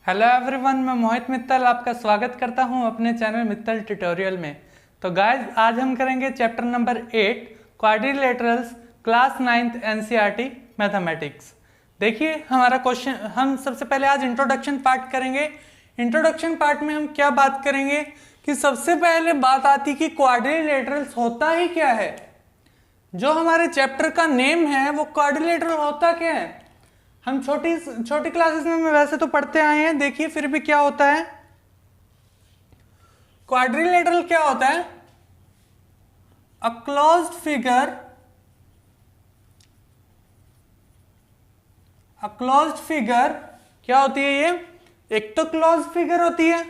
Hello everyone, मैं मोहित मित्तल आपका स्वागत करता हूं अपने चैनल मित्तल ट्यूटोरियल में। तो गाइज आज हम करेंगे chapter number 8 quadrilaterals class 9th NCERT mathematics. देखिए हमारा क्वेश्चन, हम सबसे पहले आज इंट्रोडक्शन पार्ट करेंगे। इंट्रोडक्शन पार्ट में हम क्या बात करेंगे कि सबसे पहले बात आती कि क्वाड्रिलेटरल्स होता ही क्या है। जो हमारे चैप्टर का नेम है वो क्वाड्रिलेटरल होता क्या है। हम छोटी क्लासेस में वैसे तो पढ़ते आए हैं, देखिए फिर भी क्या होता है। क्वाड्रिलेटरल क्या होता है? अ क्लोज्ड फिगर क्या होती है ये? एक तो क्लोज्ड फिगर होती है,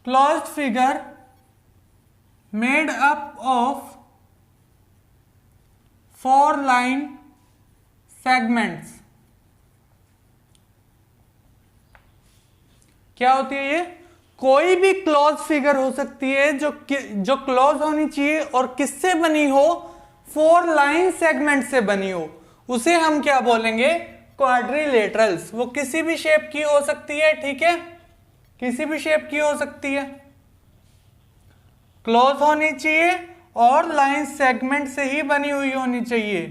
closed figure made up of 4 line segments. क्या होती है ये? कोई भी क्लोज फिगर हो सकती है जो क्लोज होनी चाहिए और किससे बनी हो? 4 लाइन सेगमेंट से बनी हो, उसे हम क्या बोलेंगे? क्वाड्रिलेटरल्स। वो किसी भी शेप की हो सकती है, ठीक है, किसी भी शेप की हो सकती है, क्लोज होनी चाहिए और लाइन सेगमेंट से ही बनी हुई होनी चाहिए,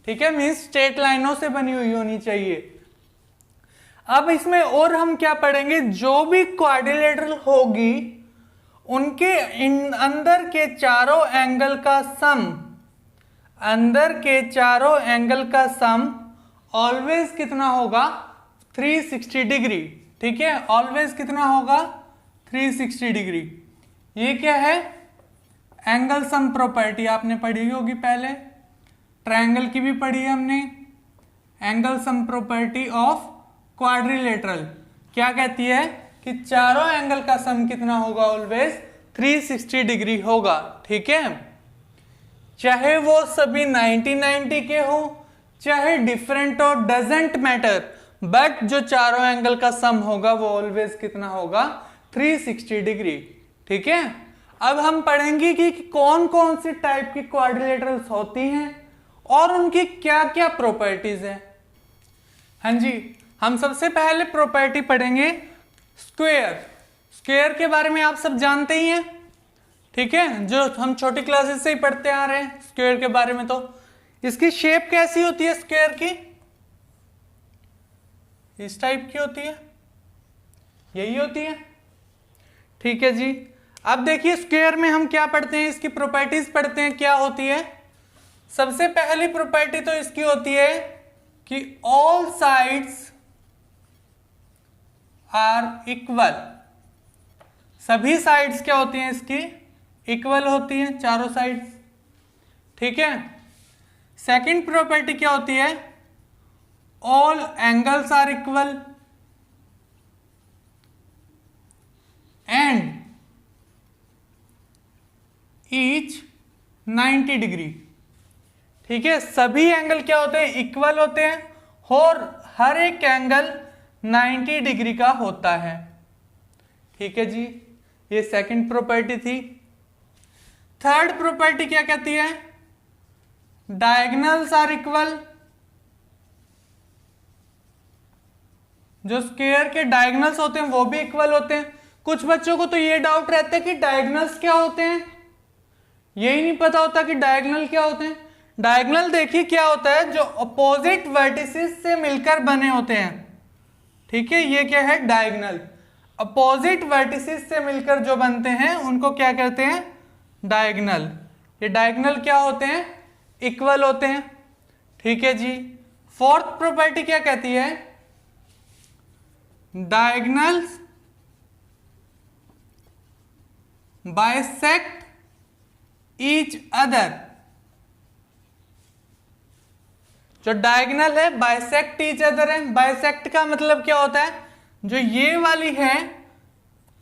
ठीक है, मींस स्ट्रेट लाइनों से बनी हुई होनी चाहिए। अब इसमें और हम क्या पढ़ेंगे, जो भी क्वाड्रिलेटरल होगी उनके अंदर के चारों एंगल का सम, अंदर के चारों एंगल का सम ऑलवेज कितना होगा? 360 डिग्री, ठीक है, ऑलवेज कितना होगा? 360 डिग्री। ये क्या है? एंगल सम प्रॉपर्टी आपने पढ़ी होगी पहले, ट्रायंगल की भी पढ़ी है हमने। Angle sum property of quadrilateral क्या कहती है कि चारों एंगल का सम कितना होगा? ऑलवेज 360 डिग्री होगा, ठीक है, चाहे वो सभी 90-90 के हो, चाहे डिफरेंट हो, डजेंट मैटर, बट जो चारों एंगल का सम होगा वो ऑलवेज कितना होगा? 360 डिग्री, ठीक है। अब हम पढ़ेंगे कि कौन कौन सी टाइप की क्वाड्रिलेटरल्स होती हैं और उनकी क्या क्या प्रॉपर्टीज हैं। हाँ जी, हम सबसे पहले प्रॉपर्टी पढ़ेंगे स्क्वायर। स्क्वायर के बारे में आप सब जानते ही हैं, ठीक है, जो हम छोटी क्लासेस से ही पढ़ते आ रहे हैं स्क्वायर के बारे में। तो इसकी शेप कैसी होती है स्क्वायर की? इस टाइप की होती है, यही होती है, ठीक है जी। अब देखिए स्क्वायर में हम क्या पढ़ते हैं, इसकी प्रॉपर्टीज पढ़ते हैं, क्या होती है। सबसे पहली प्रॉपर्टी तो इसकी होती है कि ऑल साइड्स आर इक्वल। सभी साइड्स क्या होती हैं इसकी? इक्वल होती हैं, चारों साइड्स, ठीक है। सेकंड प्रॉपर्टी क्या होती है? All angles are equal and each 90 degree, ठीक है, सभी एंगल क्या होते हैं? इक्वल होते हैं और हर एक एंगल 90 डिग्री का होता है, ठीक है जी। ये सेकंड प्रॉपर्टी थी। थर्ड प्रॉपर्टी क्या कहती है? Diagonals are equal. जो स्क्वायर के डायगोनल्स होते हैं वो भी इक्वल होते हैं। कुछ बच्चों को तो ये डाउट रहता है कि डायगोनल्स क्या होते हैं, यही नहीं पता होता कि डायगोनल क्या होते हैं। डायगोनल देखिए क्या होता है, जो अपोजिट वर्टिसेस से मिलकर बने होते हैं, ठीक है, ये क्या है? डायगोनल। अपोजिट वर्टिसेस से मिलकर जो बनते हैं उनको क्या कहते हैं? डायगोनल। ये डायगोनल क्या होते हैं? इक्वल होते हैं, ठीक है जी। फोर्थ प्रॉपर्टी क्या कहती है? Diagonals bisect each other. जो डायगोनल है बाइसेक्ट ईच अदर है। बाइसेक्ट का मतलब क्या होता है? जो ये वाली है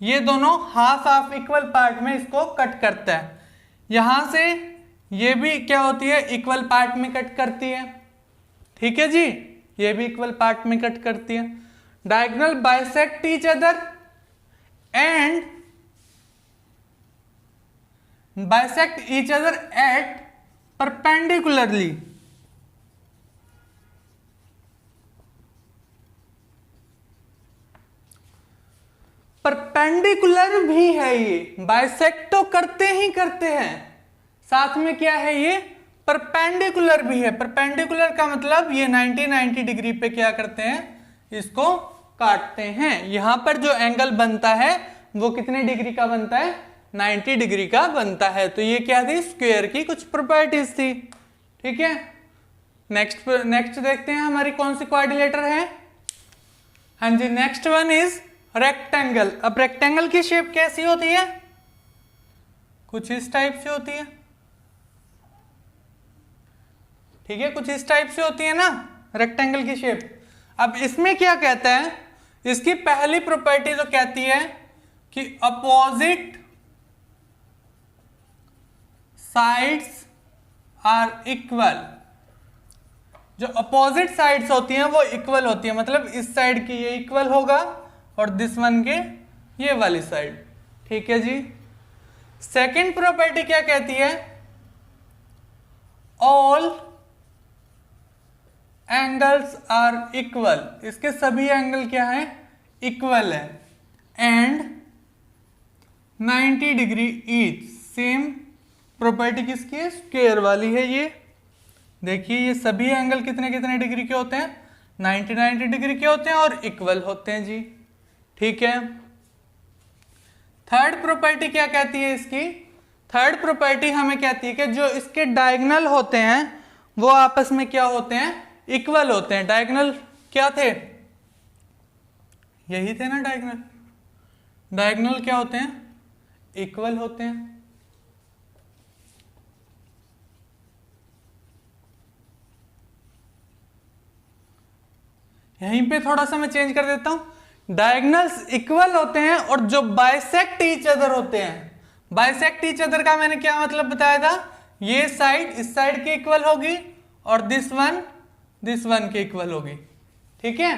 ये दोनों हाफ हाफ इक्वल पार्ट में इसको कट करता है। यहां से ये भी क्या होती है? इक्वल पार्ट में कट करती है, ठीक है जी, ये भी इक्वल पार्ट में कट करती है। Diagonal bisect each other and bisect each other at perpendicularly. Perpendicular भी है, ये बाइसेक्ट तो करते ही करते हैं, साथ में क्या है ये परपेंडिकुलर भी है। परपेंडिकुलर का मतलब ये 90 डिग्री पे क्या करते हैं, इसको काटते हैं। यहां पर जो एंगल बनता है वो कितने डिग्री का बनता है, 90 डिग्री का बनता है। तो ये क्या थी, स्क्वायर की कुछ प्रॉपर्टीज थी। ठीक है, नेक्स्ट देखते हैं हमारी कौन सी क्वाड्रिलेटर है। हाँ जी, नेक्स्ट वन इज रेक्टेंगल। अब रेक्टेंगल की शेप कैसी होती है, कुछ इस टाइप से होती है। ठीक है, कुछ इस टाइप से होती है ना रेक्टेंगल की शेप। अब इसमें क्या कहता है, इसकी पहली प्रॉपर्टी तो कहती है कि अपोजिट साइड्स आर इक्वल। जो अपोजिट साइड्स होती हैं वो इक्वल होती है, मतलब इस साइड की ये इक्वल होगा और दिस वन के ये वाली साइड। ठीक है जी। सेकंड प्रॉपर्टी क्या कहती है, ऑल एंगल्स आर इक्वल। इसके सभी एंगल क्या है, इक्वल है। And 90 degree each. Same property किसकी है, स्क्वायर वाली है। ये देखिए, ये सभी एंगल कितने कितने डिग्री के होते हैं, 90 डिग्री के होते हैं और इक्वल होते हैं जी। ठीक है। थर्ड प्रॉपर्टी क्या कहती है इसकी, थर्ड प्रॉपर्टी हमें कहती है कि जो इसके डायगोनल होते हैं वो आपस में क्या होते हैं, इक्वल होते हैं। डायगोनल क्या थे, यही थे ना डायगोनल। डायगोनल क्या होते हैं, इक्वल होते हैं। यहीं पे थोड़ा सा मैं चेंज कर देता हूं। डायगोनल्स इक्वल होते हैं और जो बाइसेक्ट ईच अदर होते हैं, बाइसेक्ट ईच अदर का मैंने क्या मतलब बताया था, ये साइड इस साइड के इक्वल होगी और दिस वन के इक्वल होगी। ठीक है,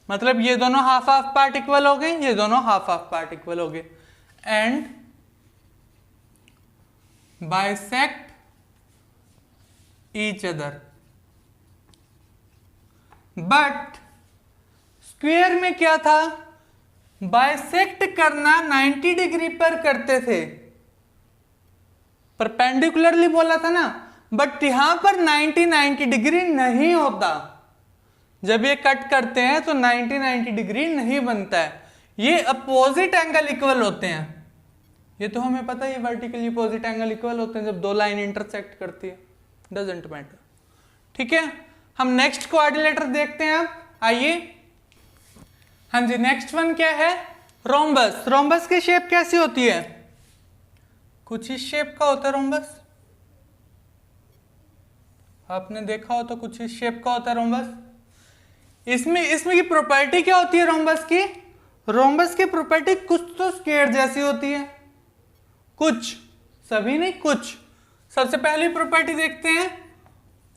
मतलब ये दोनों हाफ हाफ पार्ट इक्वल हो गए, ये दोनों हाफ हाफ पार्ट इक्वल हो गए। And bisect each other. But square में क्या था, बाइसेक्ट करना 90 डिग्री पर करते थे, परपेंडिकुलरली बोला था ना। बट यहां पर 90 डिग्री नहीं होता, जब ये कट करते हैं तो 90 डिग्री नहीं बनता है। ये अपोजिट एंगल इक्वल होते हैं। ये तो हमें पता है, ये वर्टिकली अपोजिट एंगल इक्वल होते हैं जब दो लाइन इंटरसेक्ट करती है, डजंट मैटर। ठीक है, हम नेक्स्ट क्वाड्रिलेटर देखते हैं। अब आइए, हाँ जी, नेक्स्ट वन क्या है, रोम्बस। रोम्बस की शेप कैसी होती है, कुछ इस शेप का होता है रोम्बस। आपने देखा हो तो कुछ इस शेप का होता है रोम्बस। इसमें की प्रॉपर्टी क्या होती है रोम्बस की, रोम्बस की प्रॉपर्टी कुछ तो स्क्वायर जैसी होती है, कुछ, सभी नहीं, कुछ। सबसे पहली प्रॉपर्टी देखते हैं,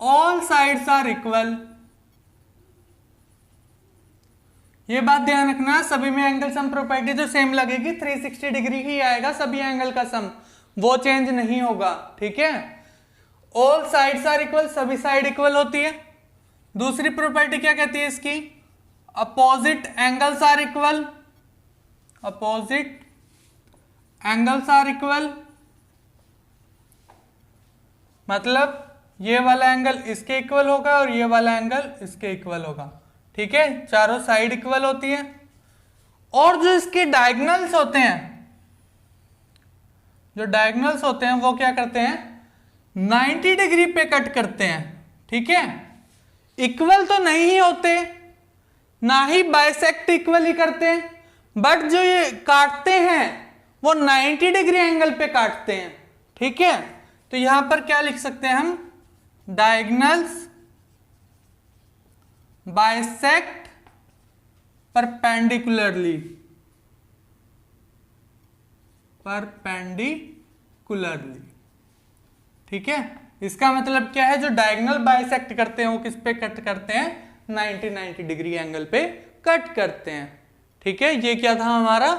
ऑल साइड्स आर इक्वल। ये बात ध्यान रखना, सभी में एंगल सम प्रॉपर्टी तो सेम लगेगी, 360 डिग्री ही आएगा सभी एंगल का सम, वो चेंज नहीं होगा। ठीक है, ऑल साइड्स आर इक्वल, सभी साइड इक्वल होती है। दूसरी प्रॉपर्टी क्या कहती है इसकी, opposite angles are equal. Opposite angles are equal मतलब ये वाला एंगल इसके इक्वल होगा और ये वाला एंगल इसके इक्वल होगा। ठीक है, चारों साइड इक्वल होती है। और जो इसके डायगोनल्स होते हैं, जो डायगोनल्स होते हैं वो क्या करते हैं, 90 डिग्री पे कट करते हैं। ठीक है, इक्वल तो नहीं ही होते, ना ही बाइसेक्ट इक्वल ही करते हैं, बट जो ये काटते हैं वो 90 डिग्री एंगल पे काटते हैं। ठीक है, तो यहां पर क्या लिख सकते हैं हम, डायगोनल्स बाइसेक्ट परपेंडिकुलरली। ठीक है, इसका मतलब क्या है, जो डायगोनल बाइसेक्ट करते हैं वो किस पे कट करते हैं, 90 डिग्री एंगल पे कट करते हैं। ठीक है, ये क्या था हमारा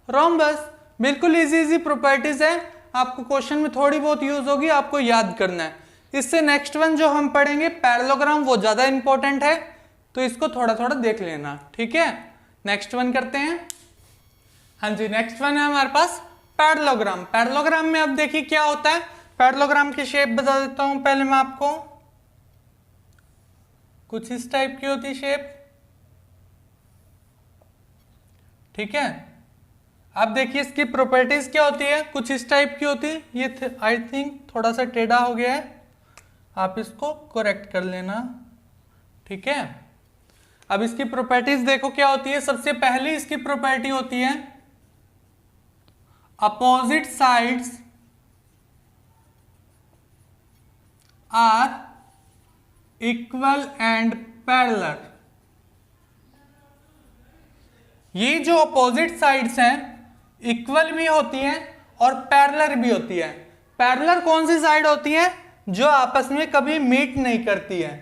रोम्बस। बिल्कुल इजी प्रॉपर्टीज है, आपको क्वेश्चन में थोड़ी बहुत यूज होगी, आपको याद करना है। इससे नेक्स्ट वन जो हम पढ़ेंगे पैरेललोग्राम, वो ज्यादा इंपॉर्टेंट है, तो इसको थोड़ा थोड़ा देख लेना। ठीक है, नेक्स्ट वन करते हैं। हाँ जी, नेक्स्ट वन है हमारे पास पैरेललोग्राम। पैरेललोग्राम में अब देखिए क्या होता है। पैरेललोग्राम की शेप बता देता हूं पहले मैं आपको। कुछ इस टाइप की होती शेप, ठीक है। अब देखिए इसकी प्रॉपर्टीज क्या होती है, कुछ इस टाइप की होती है। ये आई थिंक थोड़ा सा टेढ़ा हो गया है, आप इसको करेक्ट कर लेना, ठीक है। अब इसकी प्रॉपर्टीज देखो क्या होती है। सबसे पहली इसकी प्रॉपर्टी होती है opposite sides are equal and parallel. ये जो अपोजिट साइड्स हैं इक्वल भी होती हैं और पैरेलल भी होती है। पैरेलल कौन सी साइड होती है, जो आपस में कभी मीट नहीं करती है,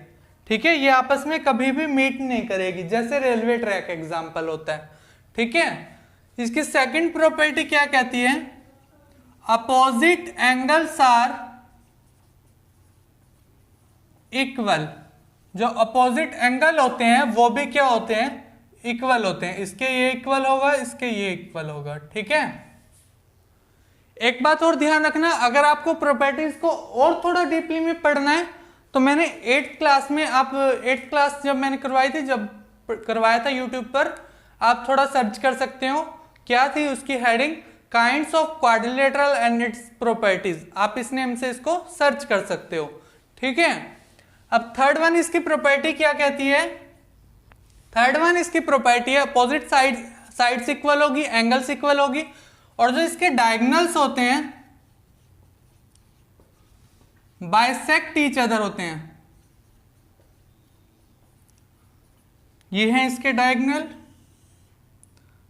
ठीक है। ये आपस में कभी भी मीट नहीं करेगी, जैसे रेलवे ट्रैक एग्जांपल होता है, ठीक है। इसकी सेकंड प्रॉपर्टी क्या कहती है, अपोजिट एंगल्स आर इक्वल। जो अपोजिट एंगल होते हैं वो भी क्या होते हैं, इक्वल होते हैं। इसके ये इक्वल होगा, इसके ये इक्वल होगा, ठीक है। एक बात और ध्यान रखना, अगर आपको प्रॉपर्टीज को और थोड़ा डीपली में पढ़ना है तो मैंने 8th क्लास में, आप 8th क्लास जब मैंने करवाई थी, जब करवाया था यूट्यूब पर, आप थोड़ा सर्च कर सकते हो। क्या थी उसकी heading, kinds of quadrilateral and its properties. आप इस नेम से इसको सर्च कर सकते हो, ठीक है। अब थर्ड वन इसकी प्रॉपर्टी क्या कहती है, थर्ड वन इसकी प्रॉपर्टी है अपोजिट साइड्स इक्वल होगी, एंगल्स इक्वल होगी, और जो इसके डायगोनल्स होते हैं बाइसेक्ट ईच अदर होते हैं। ये है इसके डायगोनल।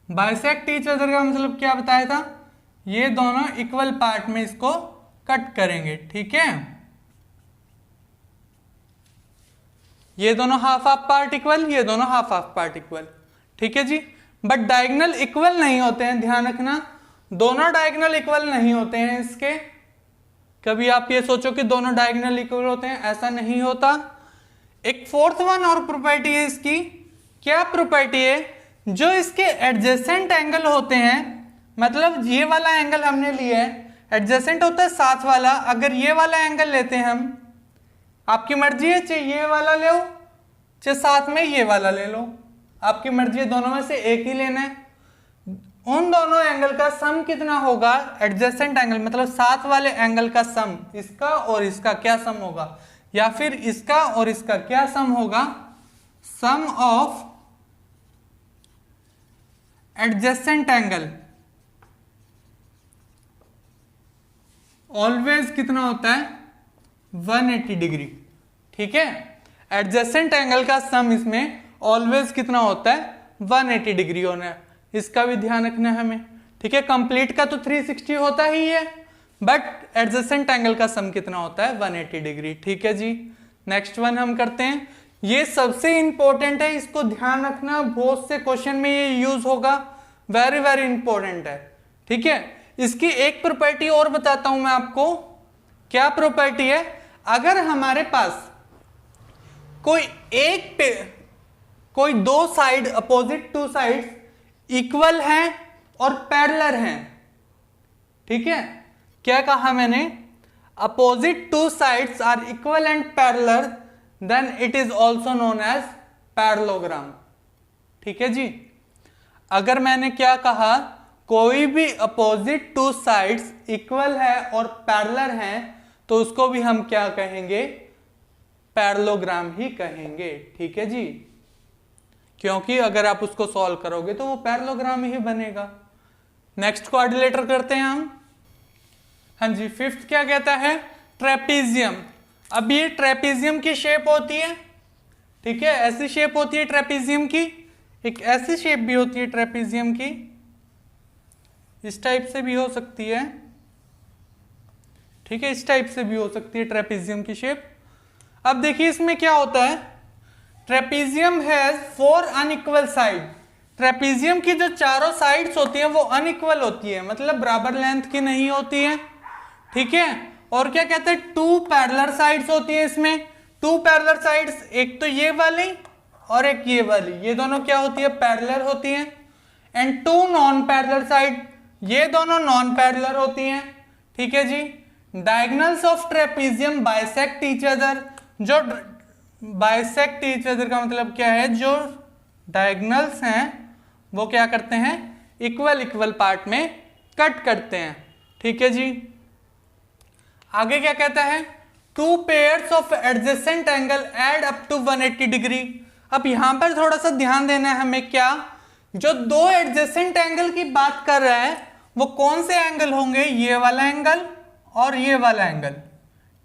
बाइसेक्ट ईच अदर का मतलब क्या बताया था, ये दोनों इक्वल पार्ट में इसको कट करेंगे, ठीक है। ये दोनों हाफ हाफ पार्ट इक्वल, ये दोनों हाफ हाफ पार्ट इक्वल, ठीक है जी। बट डायगोनल इक्वल नहीं होते हैं, ध्यान रखना, दोनों डायगोनल इक्वल नहीं होते हैं इसके। कभी आप ये सोचो कि दोनों डायगोनल इक्वल होते हैं, ऐसा नहीं होता। एक फोर्थ वन और प्रॉपर्टी है इसकी। क्या प्रॉपर्टी है, जो इसके एडजेसेंट एंगल होते हैं, मतलब ये वाला एंगल हमने लिया है, एडजेसेंट होता है साथ वाला। अगर ये वाला एंगल लेते हैं हम, आपकी मर्जी है, चाहे ये वाला ले लो, चाहे साथ में ये वाला ले लो, आपकी मर्जी है, दोनों में से एक ही लेना है। उन दोनों एंगल का सम कितना होगा, एडजेसेंट एंगल मतलब साथ वाले एंगल का सम, इसका और इसका क्या सम होगा, या फिर इसका और इसका क्या सम होगा, सम ऑफ एडजेसेंट एंगल ऑलवेज कितना होता है, 180 डिग्री, ठीक है। एडजेसेंट एंगल का सम इसमें ऑलवेज कितना होता है, 180 डिग्री होना है, इसका भी ध्यान रखना है हमें, ठीक है। कंप्लीट का तो 360 होता ही है, बट एडजेसेंट एंगल का सम कितना होता है, 180 डिग्री, ठीक है जी। नेक्स्ट वन हम करते हैं, ये सबसे इंपॉर्टेंट है, इसको ध्यान रखना, बहुत से क्वेश्चन में ये यूज होगा, वेरी वेरी इंपॉर्टेंट है, ठीक है। इसकी एक प्रॉपर्टी और बताता हूं मैं आपको। क्या प्रॉपर्टी है, अगर हमारे पास कोई दो side, opposite two sides equal हैं और पैरेलल हैं, ठीक है। क्या कहा मैंने, opposite two sides are equal and parallel, then it is also known as parallelogram, ठीक है जी। अगर मैंने क्या कहा, कोई भी अपोजिट टू साइड्स इक्वल है और पैरेलल हैं, तो उसको भी हम क्या कहेंगे, पैरेललोग्राम ही कहेंगे, ठीक है जी। क्योंकि अगर आप उसको सॉल्व करोगे तो वो पैरेललोग्राम ही बनेगा। नेक्स्ट क्वाड्रिलेटर करते हैं हम। हाँ जी, फिफ्थ क्या कहता है, ट्रेपीजियम। अब ये ट्रेपीजियम की शेप होती है, ठीक है, ऐसी शेप होती है ट्रेपीजियम की, एक ऐसी शेप भी होती है ट्रेपीजियम की, इस टाइप से भी हो सकती है, ठीक है, इस टाइप से भी हो सकती है ट्रेपीजियम की शेप। अब देखिए इसमें क्या होता है, trapezium has 4 unequal side. Trapezium की जो चारों साइड्स होती हैं वो अनइक्वल होती है, मतलब बराबर लेंथ की नहीं होती है, ठीक है। और क्या कहते हैं, 2 पैरेलल साइड्स होती है इसमें। 2 पैरेलल साइड्स, एक तो ये वाली और एक ये वाली, ये दोनों क्या होती है, पैरेलल होती हैं। And two non parallel side, ये दोनों नॉन पैरेलल होती हैं, ठीक है जी। Diagonals of trapezium bisect each other, जो बाइसेक्ट ईच अदर का मतलब क्या है, जो डायगोनल्स हैं वो क्या करते हैं, इक्वल इक्वल पार्ट में कट करते हैं, ठीक है जी। आगे क्या कहता है, two pairs of adjacent angle add up to 180 degree. अब यहां पर थोड़ा सा ध्यान देना है हमें, क्या जो दो एडजेसेंट एंगल की बात कर रहा है वो कौन से एंगल होंगे, ये वाला एंगल और ये वाला एंगल,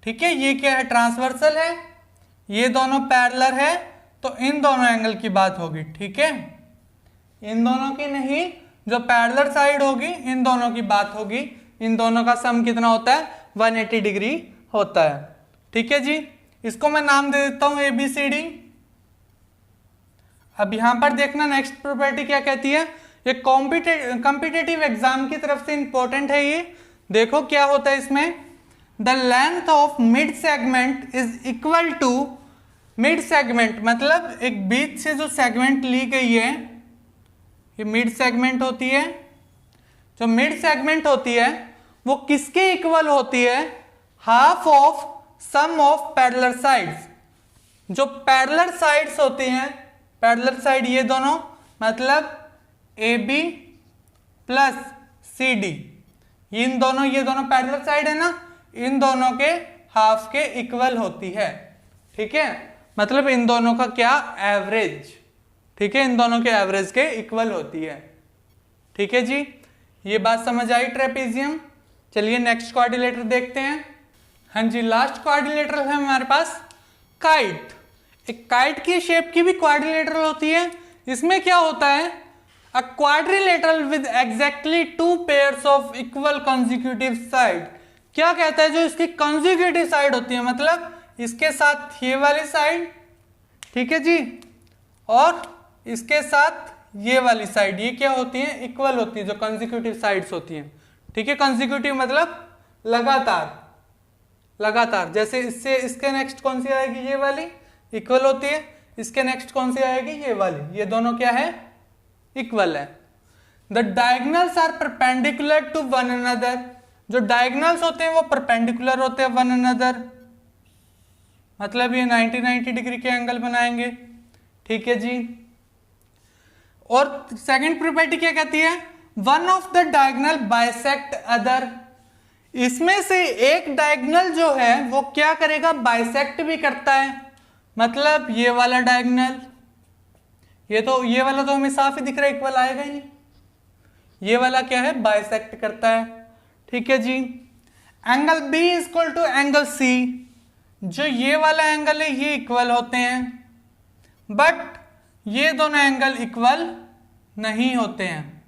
ठीक है। ये क्या है, ट्रांसवर्सल है, ये दोनों पैरेलल है, तो इन दोनों एंगल की बात होगी, ठीक है। इन दोनों की नहीं, जो पैरेलल साइड होगी इन दोनों की बात होगी। इन दोनों का सम कितना होता है, 180 डिग्री होता है, ठीक है जी। इसको मैं नाम दे देता हूं ABCD। अब यहां पर देखना नेक्स्ट प्रॉपर्टी क्या कहती है, ये कॉम्पिटिटिव एग्जाम की तरफ से इंपॉर्टेंट है ये। देखो क्या होता है इसमें, the length of mid segment is equal to, mid segment मतलब एक बीच से जो सेगमेंट ली गई है, ये मिड सेगमेंट होती है। जो मिड सेगमेंट होती है वो किसके इक्वल होती है, half of sum of parallel sides. जो पैरेलल साइड्स होती हैं, पैरेलल साइड ये दोनों, मतलब AB प्लस CD, इन दोनों, ये दोनों पैरेलल साइड है ना, इन दोनों के हाफ के इक्वल होती है, ठीक है। मतलब इन दोनों का क्या, एवरेज, ठीक है, इन दोनों के एवरेज के इक्वल होती है, ठीक है जी। ये बात समझ आई ट्रेपीजियम। चलिए नेक्स्ट क्वाड्रिलेटर देखते हैं। हाँ जी, लास्ट क्वाड्रिलेटर है हमारे पास काइट। एक काइट की शेप की भी क्वाड्रिलेटर होती है। इसमें क्या होता है, अ quadrilateral with exactly to pairs of equal consecutive side. क्या कहता है, जो इसकी कंसेक्यूटिव साइड होती है, मतलब इसके साथ ये वाली साइड, ठीक है जी, और इसके साथ ये वाली साइड, ये क्या होती है, इक्वल होती है, जो कंसेक्यूटिव साइड्स होती हैं, ठीक है। कंसेक्यूटिव मतलब लगातार, लगातार, जैसे इससे इसके नेक्स्ट कौन सी आएगी, ये वाली इक्वल होती है, इसके नेक्स्ट कौन सी आएगी, ये वाली, ये दोनों क्या है, इक्वल है। The diagonals are perpendicular to one another. जो डायगोनल्स होते हैं वो परपेंडिकुलर होते हैं वन अनदर, मतलब ये 90 डिग्री के एंगल बनाएंगे, ठीक है जी। और सेकंड प्रॉपर्टी क्या कहती है, one of the diagonal bisect other. इसमें से एक डायगोनल जो है वो क्या करेगा, बाइसेक्ट भी करता है, मतलब ये वाला डायगोनल, ये वाला तो हमें साफ ही दिख रहा है, इक्वल आएगा ही नहीं, ये वाला क्या है, बाइसेक्ट करता है, ठीक है जी। Angle B is equal to angle C। जो ये वाला एंगल है ये इक्वल होते हैं, बट ये दोनों एंगल इक्वल नहीं होते हैं,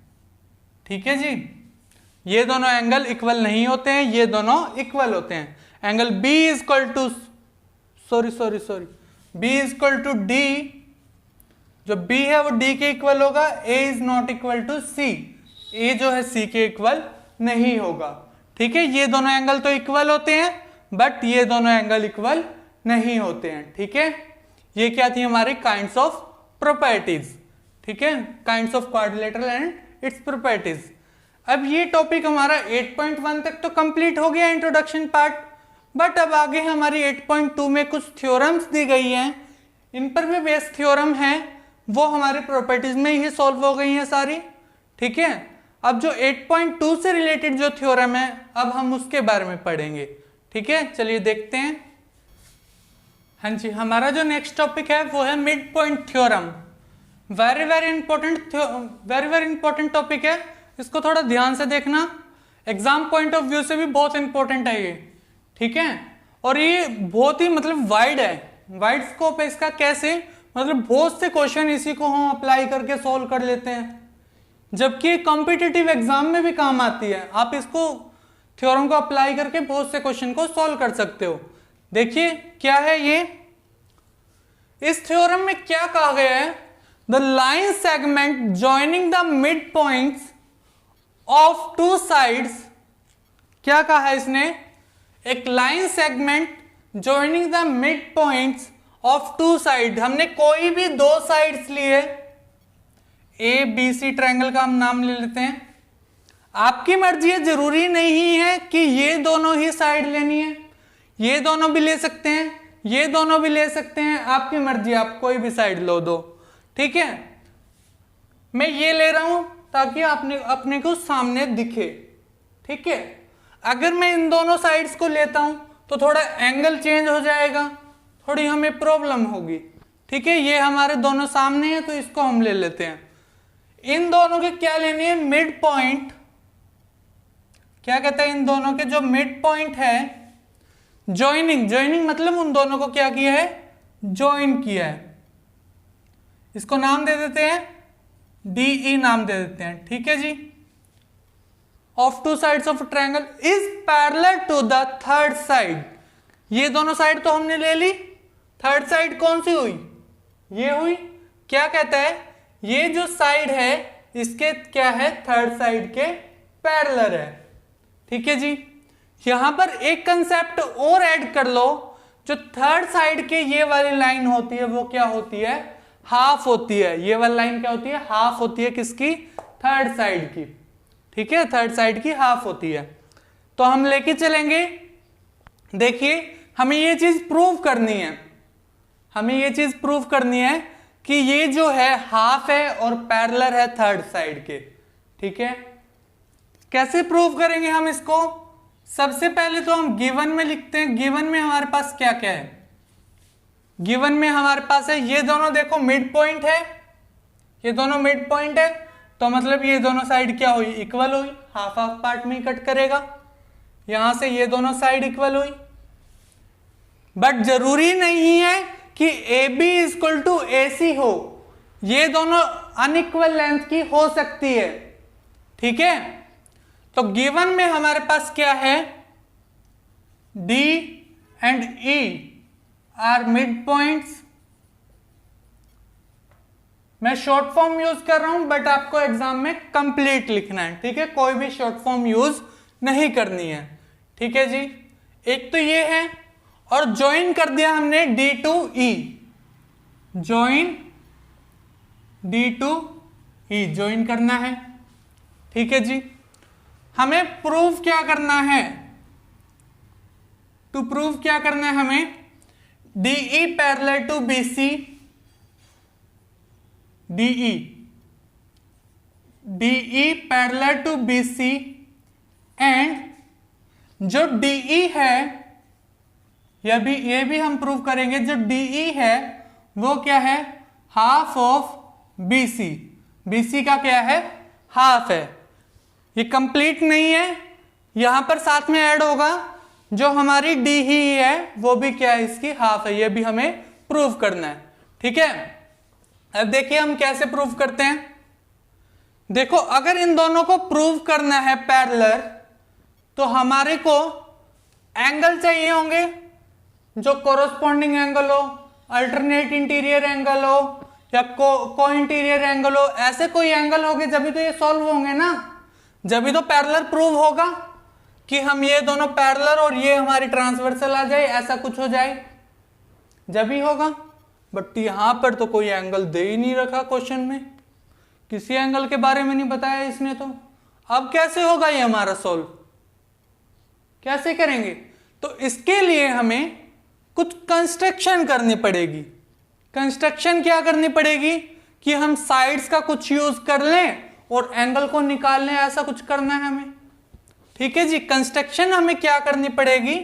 ठीक है जी। ये दोनों एंगल इक्वल नहीं होते हैं, ये दोनों इक्वल होते हैं। Angle B is equal to, sorry B is equal to D, जो B है वो D के इक्वल होगा। A is not equal to C, A जो है C के इक्वल नहीं होगा, ठीक है। ये दोनों एंगल तो इक्वल होते हैं, बट ये दोनों एंगल इक्वल नहीं होते हैं, ठीक है। ये क्या थी हमारी काइंड्स ऑफ प्रॉपर्टीज, ठीक है, kinds of quadrilateral and its properties. अब ये टॉपिक हमारा 8.1 तक तो कंप्लीट हो गया, इंट्रोडक्शन पार्ट। बट अब आगे हमारी 8.2 में कुछ थ्योरम्स दी गई हैं, इन पर भी बेस थ्योरम है, वो हमारे प्रॉपर्टीज में ही सॉल्व हो गई हैं सारी, ठीक है। अब जो 8.2 से रिलेटेड जो थ्योरम है, अब हम उसके बारे में पढ़ेंगे, ठीक है। चलिए देखते हैं। हाँ जी, हमारा जो नेक्स्ट टॉपिक है वो है mid point theorem. Very important topic है, इसको थोड़ा ध्यान से देखना, एग्जाम पॉइंट ऑफ व्यू से भी बहुत इंपॉर्टेंट है ये, ठीक है। और ये बहुत ही मतलब वाइड है, वाइड स्कोप है इसका। कैसे, मतलब बहुत से क्वेश्चन इसी को हम अप्लाई करके सोल्व कर लेते हैं, जबकि कॉम्पिटिटिव एग्जाम में भी काम आती है। आप इसको थ्योरम को अप्लाई करके बहुत से क्वेश्चन को सॉल्व कर सकते हो। देखिए क्या है ये, इस थ्योरम में क्या कहा गया है, the line segment joining the mid points of two sides. क्या कहा है इसने, एक line segment joining the mid points of two side. हमने कोई भी दो साइड्स लिए, ABC ट्रायंगल का हम नाम ले लेते हैं। आपकी मर्जी है, जरूरी नहीं है कि ये दोनों ही साइड लेनी है, ये दोनों भी ले सकते हैं, ये दोनों भी ले सकते हैं, आपकी मर्जी, आप कोई भी साइड लो दो, ठीक है। मैं ये ले रहा हूं ताकि अपने को सामने दिखे, ठीक है। अगर मैं इन दोनों साइड्स को लेता हूं तो थोड़ा एंगल चेंज हो जाएगा, थोड़ी हमें प्रॉब्लम होगी, ठीक है। ये हमारे दोनों सामने है तो इसको हम ले लेते हैं। इन दोनों के क्या लेने हैं, मिड पॉइंट। क्या कहते हैं, इन दोनों के जो मिड पॉइंट है, ज्वाइनिंग, ज्वाइनिंग मतलब उन दोनों को क्या किया है, ज्वाइन किया है। इसको नाम दे देते हैं DE नाम दे देते हैं, ठीक है जी। Of two sides of triangle is parallel to the third side. ये दोनों साइड तो हमने ले ली, थर्ड साइड कौन सी हुई, ये हुई। क्या कहता है, ये जो साइड है इसके क्या है, थर्ड साइड के पैरेलल है, ठीक है जी। यहां पर एक कंसेप्ट और ऐड कर लो, जो थर्ड साइड के ये वाली लाइन होती है वो क्या होती है, हाफ होती है। ये वाली लाइन क्या होती है, हाफ होती है, किसकी, थर्ड साइड की, ठीक है, थर्ड साइड की हाफ होती है। तो हम लेके चलेंगे, देखिए हमें ये चीज प्रूव करनी है, हमें ये चीज प्रूव करनी है कि ये जो है हाफ है और पैरेलल है थर्ड साइड के, ठीक है। कैसे प्रूव करेंगे हम इसको, सबसे पहले तो हम गिवन में लिखते हैं। गिवन में हमारे पास क्या क्या है, गिवन में हमारे पास है ये दोनों, देखो मिड पॉइंट है, ये दोनों मिड पॉइंट है, तो मतलब ये दोनों साइड क्या हुई, इक्वल हुई, हाफ हाफ पार्ट में ही कट करेगा। यहां से ये दोनों साइड इक्वल हुई, बट जरूरी नहीं है कि AB इक्वल टू AC हो, ये दोनों अनइक्वल लेंथ की हो सकती है, ठीक है। तो गिवन में हमारे पास क्या है, D and E are mid points. मैं शॉर्ट फॉर्म यूज कर रहा हूं, बट आपको एग्जाम में कंप्लीट लिखना है, ठीक है, कोई भी शॉर्ट फॉर्म यूज नहीं करनी है, ठीक है जी। एक तो ये है, और ज्वाइन कर दिया हमने D to E, join D to E join करना है, ठीक है जी। हमें प्रूव क्या करना है, टू प्रूव क्या करना है हमें, DE parallel to BC, DE parallel to BC, and जो DE है, ये भी हम प्रूव करेंगे, जो DE है वो क्या है, हाफ ऑफ BC। BC का क्या है, हाफ है। ये कंप्लीट नहीं है, यहां पर साथ में ऐड होगा जो हमारी DE है वो भी क्या है, इसकी हाफ है, ये भी हमें प्रूव करना है, ठीक है। अब देखिए हम कैसे प्रूव करते हैं। देखो अगर इन दोनों को प्रूव करना है पैरेलल, तो हमारे को एंगल चाहिए होंगे, जो कोरोस्पोंडिंग एंगल हो, अल्टरनेट इंटीरियर एंगल हो, या को इंटीरियर एंगल हो, ऐसे कोई एंगल होंगे जब भी तो ये सॉल्व होंगे ना, जब भी तो पैरेलल प्रूव होगा कि हम ये दोनों पैरेलल और ये हमारी ट्रांसवर्सल आ जाए, ऐसा कुछ हो जाए, जब ही होगा। बट यहां पर तो कोई एंगल दे ही नहीं रखा क्वेश्चन में, किसी एंगल के बारे में नहीं बताया इसने, तो अब कैसे होगा ये हमारा सॉल्व, कैसे करेंगे। तो इसके लिए हमें कुछ कंस्ट्रक्शन करनी पड़ेगी। कंस्ट्रक्शन क्या करनी पड़ेगी कि हम साइड्स का कुछ यूज कर लें और एंगल को निकाल लें, ऐसा कुछ करना है हमें, ठीक है जी। कंस्ट्रक्शन हमें क्या करनी पड़ेगी,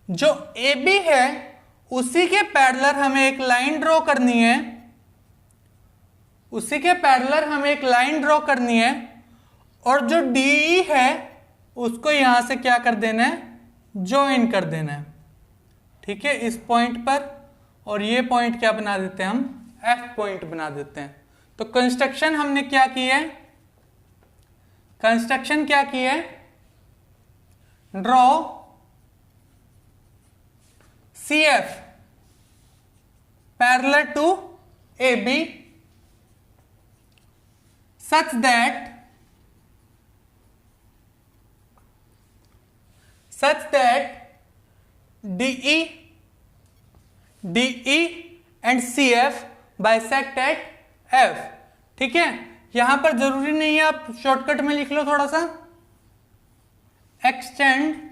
जो AB है उसी के पैरेलल हमें एक लाइन ड्रॉ करनी है, उसी के पैरेलल हमें एक लाइन ड्रॉ करनी है, और जो DE है उसको यहां से क्या कर देना है, ज्वाइन कर देना है, ठीक है, इस पॉइंट पर। और ये पॉइंट क्या बना देते हैं हम, F पॉइंट बना देते हैं। तो कंस्ट्रक्शन हमने क्या की है, कंस्ट्रक्शन क्या की है, draw CF parallel to AB such that DE and CF bisect at F, ठीक है, यहां पर जरूरी नहीं है, आप शॉर्टकट में लिख लो थोड़ा सा, एक्सटेंड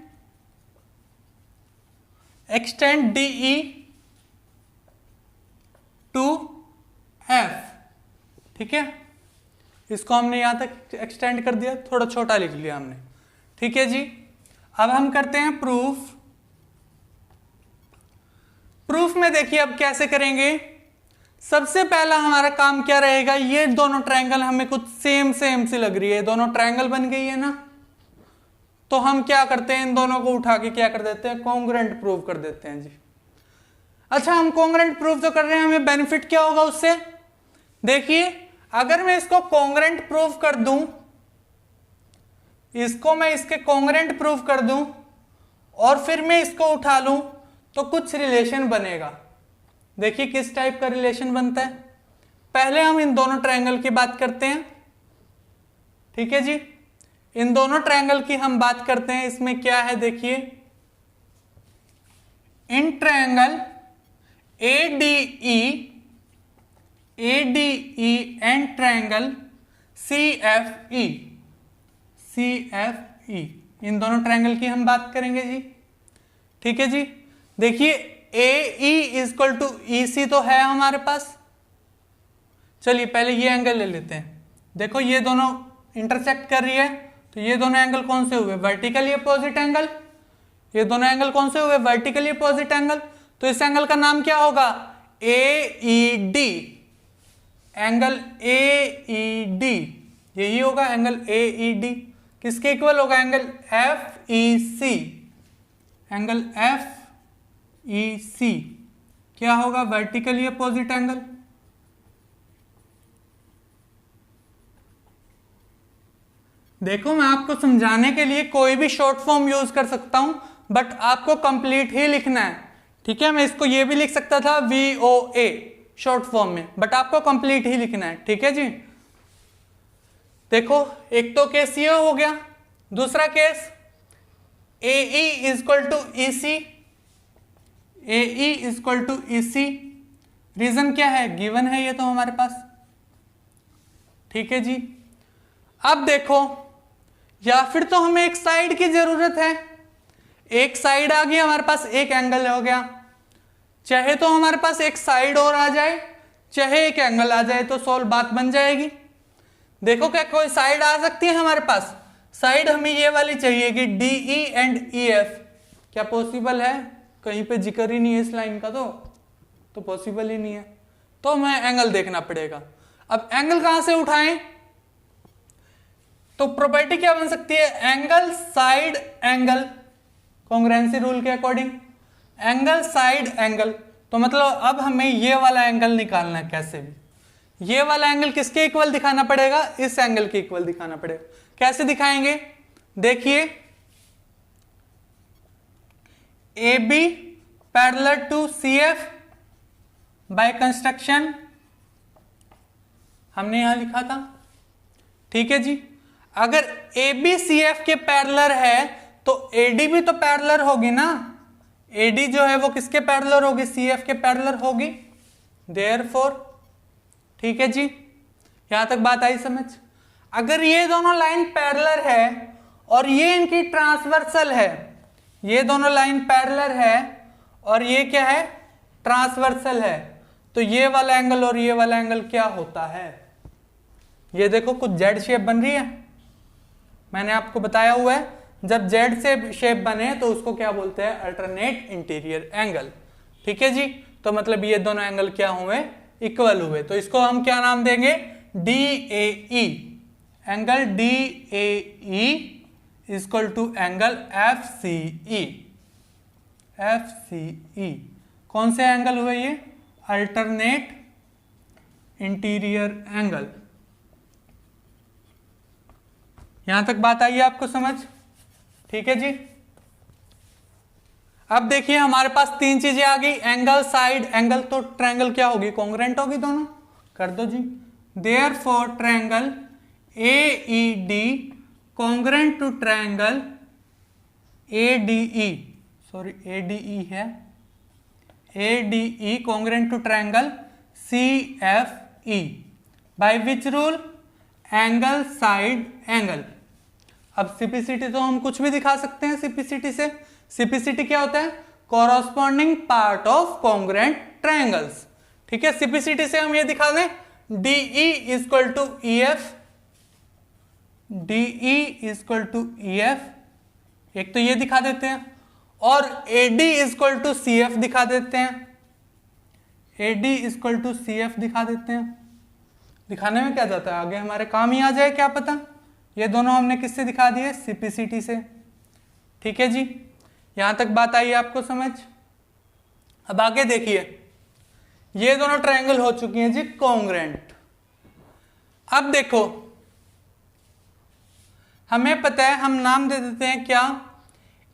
DE टू F, ठीक है, इसको हमने यहां तक एक्सटेंड कर दिया, थोड़ा छोटा लिख लिया हमने, ठीक है जी। अब हम करते हैं प्रूफ। प्रूफ में देखिए अब कैसे करेंगे। सबसे पहला हमारा काम क्या रहेगा, ये दोनों ट्रायंगल हमें कुछ सेम सी लग रही है, दोनों ट्रायंगल बन गई है ना, तो हम क्या करते हैं, इन दोनों को उठा के क्या कर देते हैं, कॉन्ग्रुएंट प्रूव कर देते हैं जी। अच्छा, हम कॉन्ग्रुएंट प्रूव जो कर रहे हैं, हमें बेनिफिट क्या होगा उससे, देखिए अगर मैं इसको कॉन्ग्रुएंट प्रूव कर दूं, इसको मैं इसके कॉन्ग्रुएंट प्रूव कर दूं और फिर मैं इसको उठा लूं, तो कुछ रिलेशन बनेगा। देखिए किस टाइप का रिलेशन बनता है। पहले हम इन दोनों ट्रायंगल की बात करते हैं, ठीक है जी, इन दोनों ट्रायंगल की हम बात करते हैं। इसमें क्या है देखिए, in triangle ADE and triangle CFE, इन दोनों ट्रायंगल की हम बात करेंगे जी, ठीक है जी। देखिए AE इक्वल टू EC तो है हमारे पास, चलिए पहले ये एंगल ले लेते हैं। देखो ये दोनों इंटरसेक्ट कर रही है, तो ये दोनों एंगल कौन से हुए, वर्टिकली अपोजिट एंगल। ये दोनों एंगल कौन से हुए, वर्टिकली अपोजिट एंगल। तो इस एंगल का नाम क्या होगा, AED, एंगल AED, यही होगा एंगल AED। किसके इक्वल होगा, एंगल FEC, एंगल FEC क्या होगा, वर्टिकली अपोजिट एंगल। देखो मैं आपको समझाने के लिए कोई भी शॉर्ट फॉर्म यूज कर सकता हूं, बट आपको कंप्लीट ही लिखना है, ठीक है। मैं इसको ये भी लिख सकता था VOA शॉर्ट फॉर्म में, बट आपको कंप्लीट ही लिखना है, ठीक है जी। देखो एक तो केस ये हो गया, दूसरा case AE equal to EC, AE equal to EC, reason क्या है, गिवन है ये तो हमारे पास, ठीक है जी। अब देखो, या फिर तो हमें एक साइड की जरूरत है, एक साइड आ गई हमारे पास, एक एंगल हो गया, चाहे तो हमारे पास एक साइड और आ जाए, चाहे एक एंगल आ जाए, तो सोल्व बात बन जाएगी। देखो क्या कोई साइड आ सकती है हमारे पास, साइड हमें ये वाली चाहिए कि DE एंड EF, क्या पॉसिबल है, कहीं पे जिक्र ही नहीं है इस लाइन का, तो पॉसिबल ही नहीं है, तो हमें एंगल देखना पड़ेगा। अब एंगल कहां से उठाएं, तो प्रॉपर्टी क्या बन सकती है, angle side angle, congruency rule के अकॉर्डिंग एंगल साइड एंगल। तो मतलब अब हमें ये वाला एंगल निकालना है, कैसे भी ये वाला एंगल किसके इक्वल दिखाना पड़ेगा, इस एंगल के इक्वल दिखाना पड़ेगा। कैसे दिखाएंगे, देखिए AB parallel to CF by construction, हमने यहां लिखा था, ठीक है जी। अगर AB CF के पैरेलल है तो AD भी तो पैरेलल होगी ना, AD जो है वो किसके पैरेलल होगी, CF के पैरेलल होगी, देयरफॉर, ठीक है जी। यहां तक बात आई समझ। अगर ये दोनों लाइन पैरेलल है और ये इनकी ट्रांसवर्सल है, ये दोनों लाइन पैरेलल है और ये क्या है, ट्रांसवर्सल है, तो ये वाला एंगल और ये वाला एंगल क्या होता है, ये देखो कुछ जेड शेप बन रही है, मैंने आपको बताया हुआ है, जब जेड से शेप बने तो उसको क्या बोलते हैं, अल्टरनेट इंटीरियर एंगल, ठीक है जी। तो मतलब ये दोनों एंगल क्या हुए, इक्वल हुए, तो इसको हम क्या नाम देंगे, DAE, angle DAE equal to angle FCE, FCE कौन से एंगल हुए ये, अल्टरनेट इंटीरियर एंगल। यहां तक बात आई है आपको समझ, ठीक है जी। अब देखिए हमारे पास तीन चीजें आ गई, एंगल साइड एंगल, तो ट्रायंगल क्या होगी, कॉन्ग्रुएंट होगी दोनों, कर दो जी। Therefore triangle AED congruent to triangle ADE, sorry ADE है, ADE congruent to triangle CFE, by which rule? Angle side angle. अब सीपीसीटी तो हम कुछ भी दिखा सकते हैं सीपीसीटी से। सीपीसीटी क्या होता है? Corresponding part of congruent triangles. ठीक है, सीपीसीटी से हम ये दिखा दें DE equal to EF, DE equal to EF, एक तो ये दिखा देते हैं, और AD इक्वल टू CF दिखा देते हैं, AD इक्वल टू CF दिखा देते हैं। दिखाने में क्या जाता है, आगे हमारे काम ही आ जाए क्या पता। ये दोनों हमने किससे दिखा दिए? सीपीसीटी से। ठीक है जी, यहां तक बात आई आपको समझ। अब आगे देखिए, ये दोनों ट्रायंगल हो चुकी हैं जी कॉन्ग्रुएंट। अब देखो, हमें पता है, हम नाम दे देते हैं क्या?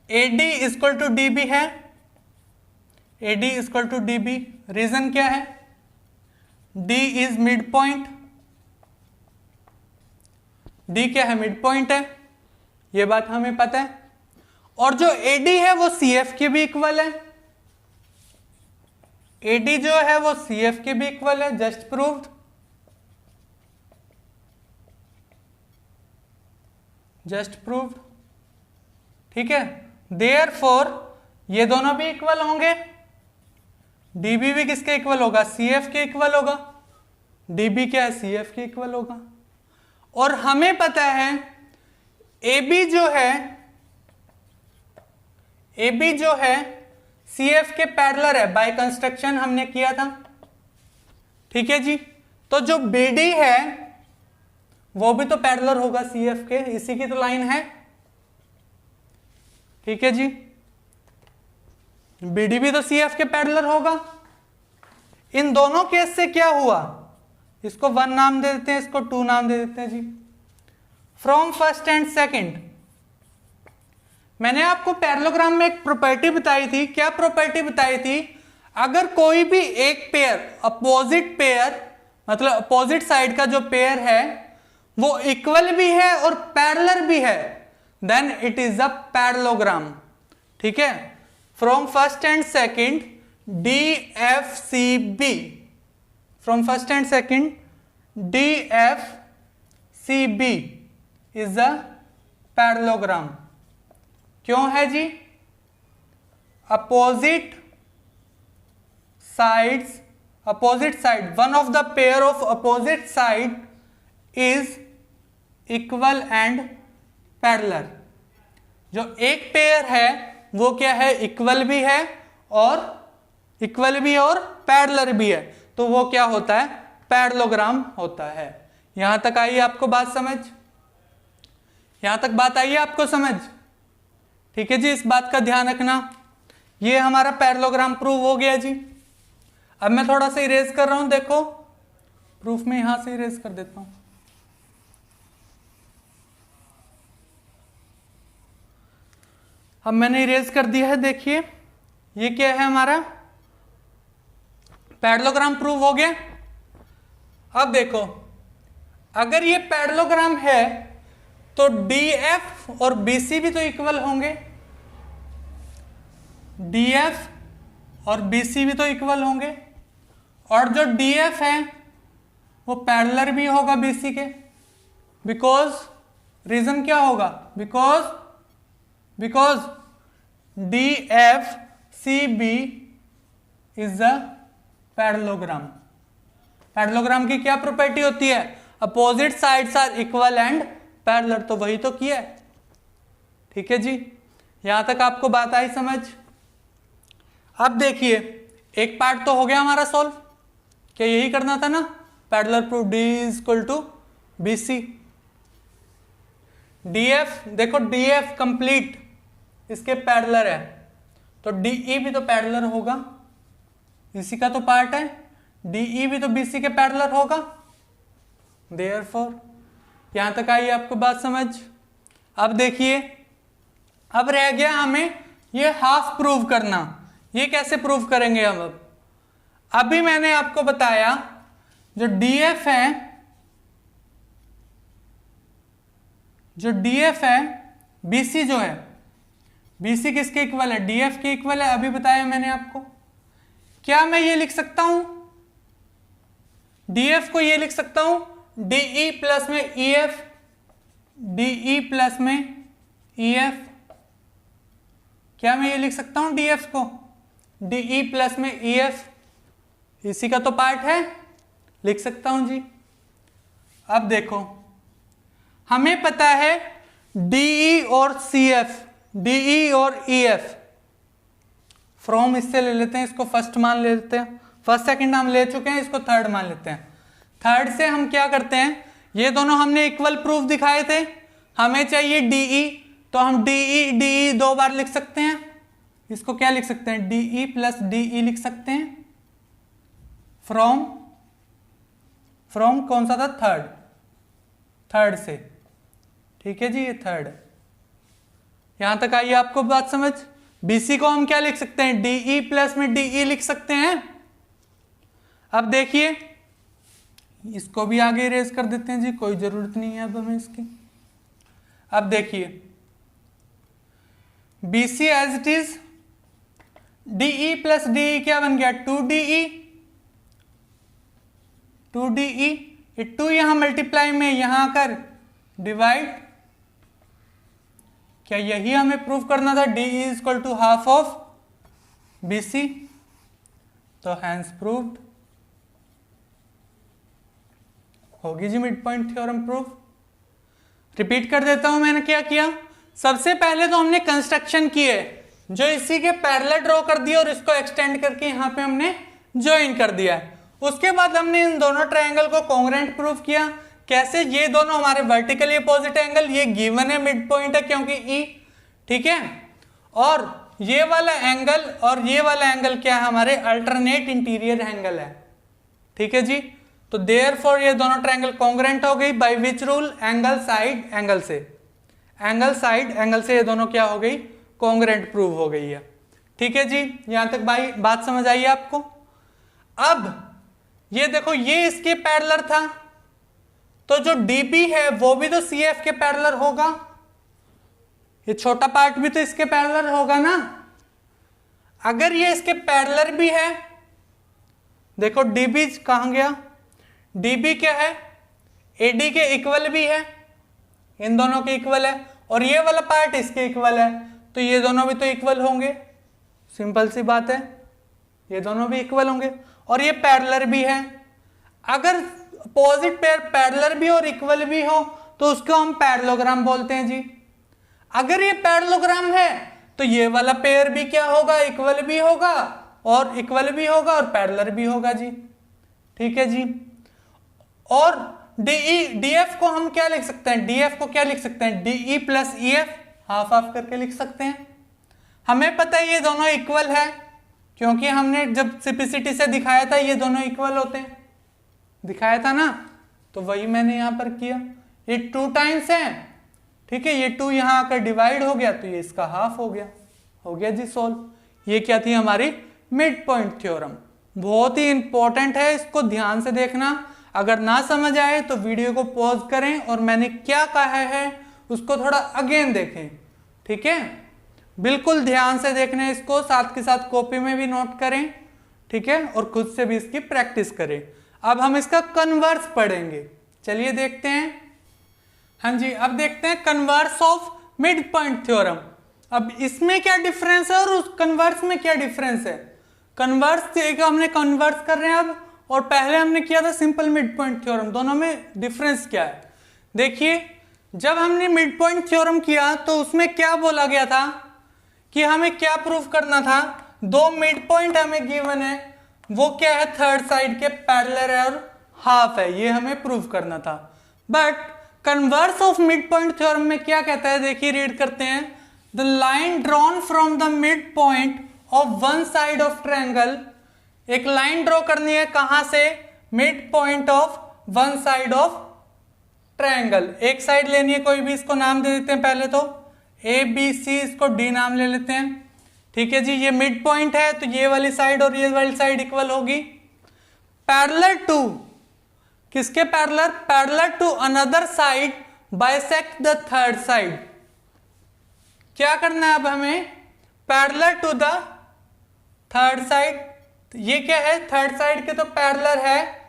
AD इक्वल टू DB है, AD equal to DB। Reason क्या है? D is mid point. D क्या है? मिड पॉइंट है, ये बात हमें पता है। और जो AD है वो CF के भी इक्वल है, AD जो है वो CF के भी इक्वल है, जस्ट प्रूव्ड। जस्ट प्रूव्ड, ठीक है। देयरफॉर ये दोनों भी इक्वल होंगे। DB भी किसके इक्वल होगा? CF के इक्वल होगा। DB क्या है? CF के इक्वल होगा। और हमें पता है AB जो है CF के पैरेलल है, बाय कंस्ट्रक्शन हमने किया था। ठीक है जी, तो जो BD है वो भी तो पैरेलल होगा CF के, इसी की तो लाइन है। ठीक है जी, BD भी तो CF के पैरेलल होगा। इन दोनों केस से क्या हुआ? इसको 1 नाम दे देते हैं, इसको 2 नाम दे देते हैं जी। फ्रॉम फर्स्ट एंड सेकंड, मैंने आपको पैरेललोग्राम में एक प्रॉपर्टी बताई थी। क्या प्रॉपर्टी बताई थी? अगर कोई भी एक पेयर, अपोजिट पेयर, मतलब अपोजिट साइड का जो पेयर है वो इक्वल भी है और पैरेलल भी है, then it is a parallelogram. ठीक है, from first and second DFCB, from first and second DFCB is a parallelogram. क्यों है जी? Opposite sides, opposite side, one of the pair of opposite side is equal and parallel. जो एक pair है वो क्या है? इक्वल भी है और पैरेलल भी है, तो वो क्या होता है? पैरेललोग्राम होता है। यहां तक आई आपको बात समझ? यहां तक बात आई आपको समझ? ठीक है जी, इस बात का ध्यान रखना। ये हमारा पैरेललोग्राम प्रूव हो गया जी। अब मैं थोड़ा सा इरेज कर रहा हूं, देखो प्रूफ में यहां से इरेज कर देता हूं। अब मैंने इरेज कर दिया है, देखिए ये क्या है? हमारा पैरेललोग्राम प्रूव हो गया। अब देखो, अगर ये पैरेललोग्राम है तो DF और BC भी तो इक्वल होंगे, DF और BC भी तो इक्वल होंगे, और जो DF है वो पैरेलल भी होगा BC के। बिकॉज रीजन क्या होगा? Because DFCB is a parallelogram. Parallelogram की क्या प्रॉपर्टी होती है? Opposite sides are equal and parallel, तो वही तो किया है। ठीक है जी, यहां तक आपको बात आई समझ? अब देखिए, एक पार्ट तो हो गया हमारा सॉल्व। क्या यही करना था ना? Parallel proof D equal to BC। DF देखो, DF कंप्लीट इसके पैरेलल है, तो DE भी तो पैरेलल होगा, इसी का तो पार्ट है। DE भी तो BC के पैरेलल होगा। देयरफॉर यहां तक आई आपको बात समझ? अब देखिए, अब रह गया हमें ये हाफ प्रूव करना। ये कैसे प्रूव करेंगे हम? अब अभी मैंने आपको बताया जो DF है, BC जो है, BC किसके इक्वल है? DF के इक्वल है, अभी बताया मैंने आपको। क्या मैं ये लिख सकता हूं? DF को ये लिख सकता हूं DE प्लस में EF, DE प्लस में EF, क्या मैं ये लिख सकता हूं DF को, DE प्लस में EF, इसी का तो पार्ट है, लिख सकता हूं जी। अब देखो हमें पता है DE और CF, DE और EF, फ्रॉम इससे ले लेते हैं, इसको फर्स्ट मान लेते हैं, फर्स्ट सेकंड हम ले चुके हैं, इसको थर्ड मान लेते हैं। थर्ड से हम क्या करते हैं, ये दोनों हमने इक्वल प्रूफ दिखाए थे, हमें चाहिए DE, तो हम DE दो बार लिख सकते हैं, इसको क्या लिख सकते हैं, DE प्लस DE लिख सकते हैं, फ्रॉम कौन सा था, थर्ड से, ठीक है जी, ये थर्ड। यहां तक आइए आपको बात समझ। BC को हम क्या लिख सकते हैं, DE प्लस में DE लिख सकते हैं। अब देखिए इसको भी आगे इरेज कर देते हैं जी, कोई जरूरत नहीं है अब हमें इसकी। अब देखिए BC as it is, DE plus DE क्या बन गया, 2DE, ये 2 यहां मल्टीप्लाई में यहां आकर डिवाइड, क्या यही हमें प्रूव करना था, DE is equal to half of BC, तो हैंस प्रूव्ड, होगी जी mid point theorem proof. Repeat कर देता हूं मैंने क्या किया, सबसे पहले तो हमने कंस्ट्रक्शन की है, जो इसी के पैरेलल ड्रॉ कर दिया और इसको एक्सटेंड करके यहां पे हमने ज्वाइन कर दिया है। उसके बाद हमने इन दोनों ट्रायंगल को कॉन्ग्रुएंट प्रूफ किया। कैसे, ये दोनों हमारे वर्टिकली अपोजिट एंगल, ये गिवन है मिड पॉइंट है क्योंकि E, ठीक है, और ये वाला एंगल और ये वाला एंगल क्या है, हमारे अल्टरनेट इंटीरियर एंगल है, ठीक है जी। तो देयरफॉर ये दोनों ट्रायंगल कॉन्ग्रुएंट हो गई, bye which rule, angle side angle से, एंगल साइड एंगल से ये दोनों क्या हो गई, कॉन्ग्रुएंट प्रूव हो गई है, ठीक है जी। यहां तक भाई बात समझ आई आपको। अब ये देखो ये इसके पैरेलल था, तो जो DB है वो भी तो CF के पैरेलल होगा, ये छोटा पार्ट भी तो इसके पैरेलल होगा ना। अगर ये इसके पैरेलल भी है, देखो DB कहां गया, DB क्या है, AD के इक्वल भी है, इन दोनों के इक्वल है, और ये वाला पार्ट इसके इक्वल है, तो ये दोनों भी तो इक्वल होंगे, सिंपल सी बात है, ये दोनों भी इक्वल होंगे, और ये पैरेलल भी है। अगर अपोजिट पेयर पैरेलल भी और इक्वल भी हो तो उसको हम पैरेललोग्राम बोलते हैं जी। अगर ये पैरेललोग्राम है तो ये वाला पेयर भी क्या होगा, इक्वल भी होगा, और इक्वल भी होगा और पैरेलल भी होगा जी, ठीक है जी। और DF को हम क्या लिख सकते हैं, DF को क्या लिख सकते हैं, DE plus EF, half half करके लिख सकते हैं। हमें पता है ये दोनों इक्वल है, क्योंकि हमने जब सिंप्लिसिटी से दिखाया था ये दोनों इक्वल होते हैं, दिखाया था ना, तो वही मैंने यहां पर किया। ये 2 टाइम्स है, ठीक है, ये 2 यहां आकर डिवाइड हो गया, तो ये इसका हाफ हो गया जी सोल्व। ये क्या थी हमारी मिड पॉइंट थ्योरम, बहुत ही इंपॉर्टेंट है, इसको ध्यान से देखना। अगर ना समझ आए तो वीडियो को पॉज करें और मैंने क्या कहा है उसको थोड़ा अगेन देखें, ठीक है, बिल्कुल ध्यान से देखना है इसको, साथ के साथ कॉपी में भी नोट करें, ठीक है, और खुद से भी इसकी प्रैक्टिस करें। अब हम इसका कन्वर्स पढ़ेंगे, चलिए देखते हैं। हाँ जी, अब देखते हैं converse of mid point theorem. अब इसमें क्या डिफरेंस है और उस कन्वर्स में क्या डिफरेंस है। कन्वर्स हमने कन्वर्स कर रहे हैं अब, और पहले हमने किया था सिंपल मिड पॉइंट थ्योरम, दोनों में डिफरेंस क्या है। देखिए जब हमने मिड पॉइंट थ्योरम किया तो उसमें क्या बोला गया था कि हमें क्या प्रूफ करना था, 2 मिड पॉइंट हमें गिवन है, वो क्या है, थर्ड साइड के पैरेलल है और हाफ है, ये हमें प्रूफ करना था। But converse of mid point theorem में क्या कहता है, देखिए रीड करते हैं, the line drawn from the mid point of one side of triangle, एक लाइन ड्रॉ करनी है कहां से, mid point of one side of triangle, एक साइड लेनी है कोई भी, इसको नाम दे देते हैं पहले तो ABC, इसको D नाम ले लेते हैं, ठीक है जी। ये मिड पॉइंट है तो ये वाली साइड और ये वाली साइड इक्वल होगी। पैरेलल टू, किसके parallel, parallel to another side bisect the third side. क्या करना है अब हमें, parallel to the third side, ये क्या है, थर्ड साइड के तो पैरेलल है,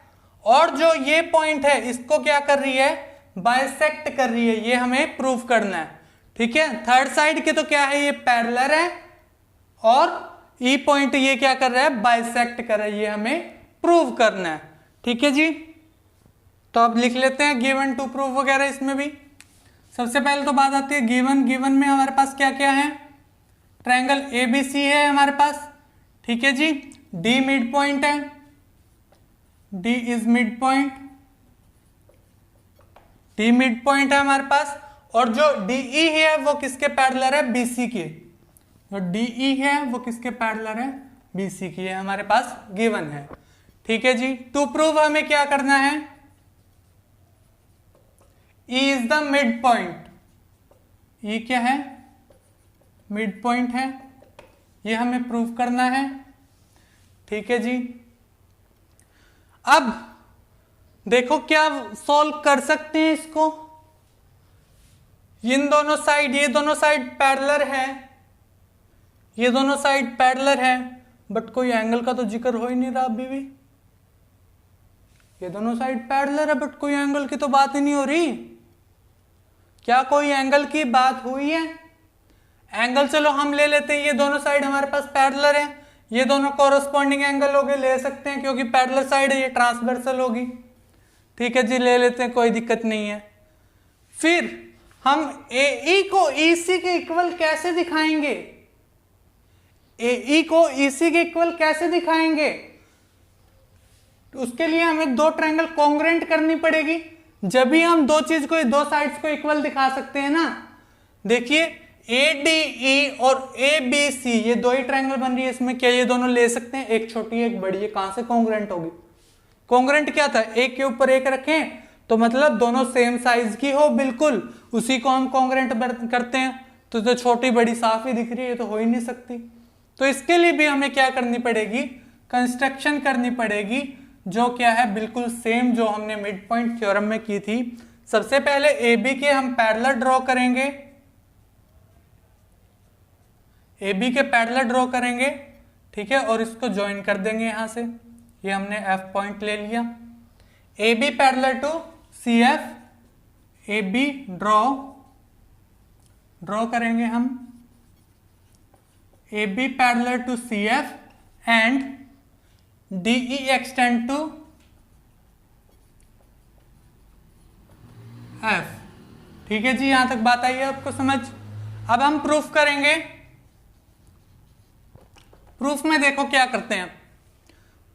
और जो ये पॉइंट है इसको क्या कर रही है, बाइसेक्ट कर रही है, ये हमें प्रूव करना है। ठीक है, थर्ड साइड के तो क्या है, ये पैरेलल है और ई पॉइंट ये क्या कर रहा है, बाइसेक्ट कर रहा है, ये हमें प्रूव करना है। ठीक है जी, तो अब लिख लेते हैं गिवन टू प्रूव वगैरह। इसमें भी सबसे पहले तो बात आती है गिवन। गिवन में हमारे पास क्या क्या है, ट्रायंगल एबीसी है हमारे पास। ठीक है जी, डी मिड पॉइंट है, D is mid point, D mid point है हमारे पास। और जो डीई है वो किसके पैरेलल है, बीसी के। जो डीई है वो किसके पैरेलल है, बीसी की है, हमारे पास गिवन है। ठीक है जी, टू प्रूव हमें क्या करना है, E is the mid point. E क्या है, मिड पॉइंट है, ये हमें प्रूव करना है। ठीक है जी, अब देखो क्या सॉल्व कर सकते हैं इसको। इन दोनों साइड, ये दोनों साइड पैरेलल है, ये दोनों साइड पैरेलल है, बट कोई एंगल का तो जिक्र हो ही नहीं रहा अभी भी। ये दोनों साइड पैरेलल है बट कोई एंगल की तो बात ही नहीं हो रही। क्या कोई एंगल की बात हुई है? एंगल चलो हम ले लेते हैं, ये दोनों साइड हमारे पास पैरेलल है, ये दोनों कोरस्पॉन्डिंग एंगल होगे, ले सकते हैं क्योंकि पैरेलल साइड है, ये ट्रांसवर्सल होगी। ठीक है जी, ले लेते हैं, कोई दिक्कत नहीं है। फिर हम AE को EC के इक्वल कैसे दिखाएंगे, AE को EC के इक्वल कैसे दिखाएंगे? उसके लिए हमें दो ट्रायंगल कॉन्ग्रुएंट करनी पड़ेगी, जब भी हम दो चीज को, दो साइड्स को इक्वल दिखा सकते हैं ना। देखिए ADE और ABC ये दो ही ट्रायंगल बन रही है, इसमें क्या ये दोनों ले सकते हैं, एक छोटी एक बड़ी, है कहां से कॉन्ग्रुएंट होगी? कॉन्ग्रुएंट क्या था, एक के ऊपर एक रखें तो मतलब दोनों सेम साइज की हो बिल्कुल, उसी को हम कॉन्ग्रुएंट करते हैं। तो छोटी बड़ी साफ ही दिख रही है, तो हो ही नहीं सकती। तो इसके लिए भी हमें क्या करनी पड़ेगी, कंस्ट्रक्शन करनी पड़ेगी, जो क्या है बिल्कुल सेम जो हमने मिड पॉइंट थ्योरम में की थी। सबसे पहले AB के हम पैरेलल ड्रॉ करेंगे, AB के पैरेलल ड्रॉ करेंगे। ठीक है, और इसको ज्वाइन कर देंगे यहां से, ये हमने F पॉइंट ले लिया। AB parallel to CF, AB draw करेंगे हम, AB parallel to CF and DE extend to F। ठीक है जी, यहां तक बात आई है आपको समझ। अब हम प्रूफ करेंगे। प्रूफ में देखो क्या करते हैं,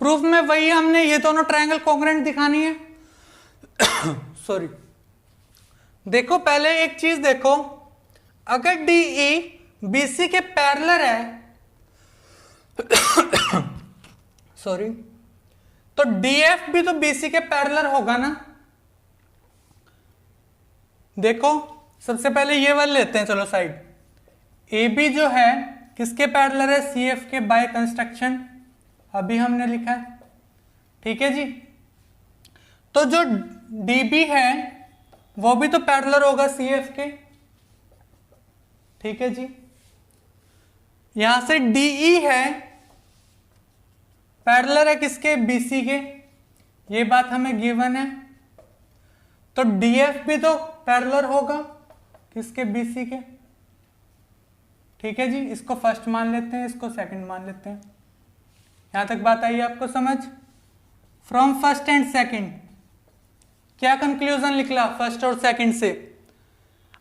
प्रूफ में वही हमने ये दोनों ट्रायंगल कॉन्ग्रुएंट दिखानी है। सॉरी, देखो पहले एक चीज देखो, अगर DE BC के पैरेलल है सॉरी, तो DF भी तो BC के पैरेलल होगा ना। देखो सबसे पहले ये वाले लेते हैं, चलो साइड AB जो है किसके पैरेलल है, CF के बाय कंस्ट्रक्शन, अभी हमने लिखा है। ठीक है जी, तो जो DB है वो भी तो पैरेलल होगा CF के। ठीक है जी, यहां से DE है पैरेलल है किसके, BC के, ये बात हमें गिवन है। तो DF भी तो पैरेलल होगा किसके, BC के। ठीक है जी, इसको फर्स्ट मान लेते हैं, इसको सेकंड मान लेते हैं। यहां तक बात आई आपको समझ। फ्रॉम फर्स्ट एंड सेकंड क्या कंक्लूजन निकला फर्स्ट और सेकंड से,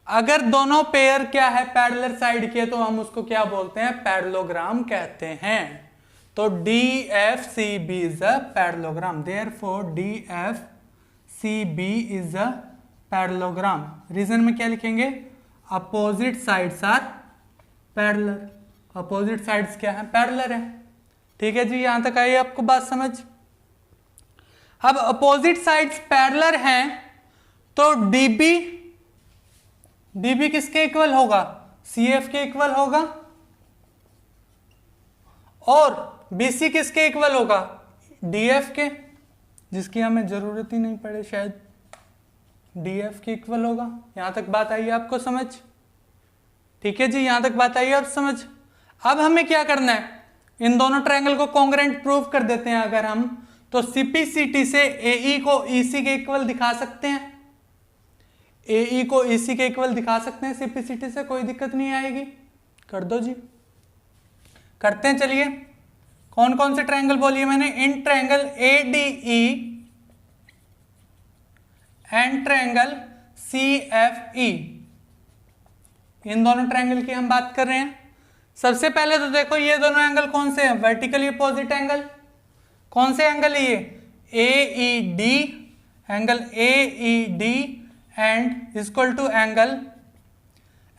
अगर दोनों पेयर क्या है पैरेलल साइड के, तो हम उसको क्या बोलते हैं, पैरेललोग्राम कहते हैं। तो DFCB is a parallelogram, therefore DFCB is a parallelogram. Reason में क्या लिखेंगे, opposite sides are parallel, opposite sides क्या है, पैरेलल है। ठीक है जी, यहां तक आई आपको बात समझ। अब अपोजिट साइड्स पैरेलल हैं तो DB किसके इक्वल होगा, CF के इक्वल होगा, और BC किसके इक्वल होगा, DF के, जिसकी हमें जरूरत ही नहीं पड़े शायद, DF के इक्वल होगा। यहां तक बात आई आपको समझ। ठीक है जी, यहां तक बात आई आप समझ। अब हमें क्या करना है, इन दोनों ट्रायंगल को कॉन्ग्रुएंट प्रूव कर देते हैं अगर हम, तो सीपीसीटी से एई को ईसी के इक्वल दिखा सकते हैं, एई को ईसी के इक्वल दिखा सकते हैं सीपीसीटी से, कोई दिक्कत नहीं आएगी। कर दो जी, करते हैं। चलिए कौन कौन से ट्रायंगल बोलिए मैंने, in triangle ADE and triangle CFE, इन दोनों ट्रायंगल की हम बात कर रहे हैं। सबसे पहले तो देखो ये दोनों एंगल कौन से हैं, वर्टिकली अपोजिट एंगल। कौन से एंगल है ये, AED, angle AED and equal to angle